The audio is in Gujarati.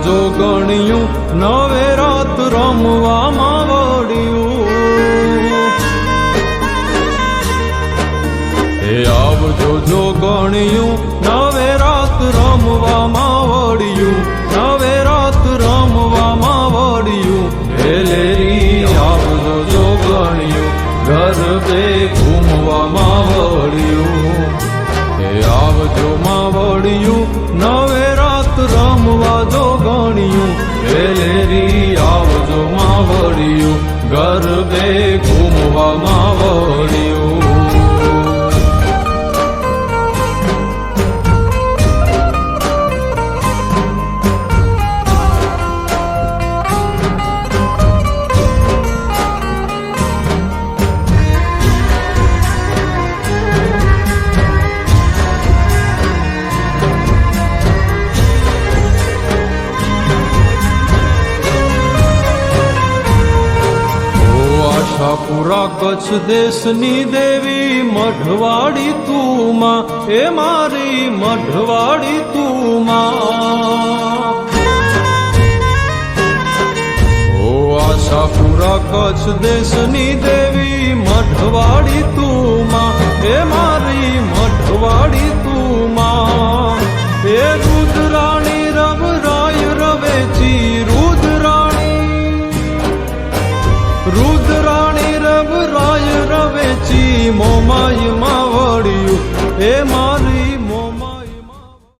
જો ગણ્યું નવે રાત રમવામાં વળ્યું એ આવજો જો ગણ્યું નવે રાત રમવામાં વળ્યું નવે રાત રમવામાં વળ્યું હે લેરી આવજો જો ગણ્યું ગરબે ઘૂમવામાં વળ્યું હે આવજો માં વળ્યું નવે રાત રમવા જો ગણ્યું હે લેરી આવજો માં વળ્યું ગરબે ઘૂમવામાં વળ્યું પૂરા કચ્છ દેશની દેવી મઢવાડી તું માં એ મારી મઢવાડી તું માં ઓ આશાપુરા કચ્છ દેશની દેવી મઢવાડી તું માં એ મારી મઢવાડી તું માં એ રુદ્રાણી રવરાય રવેચી રુદ્રાણી રવરાય રવેચી મોમાય માં વળ્યું એ મારી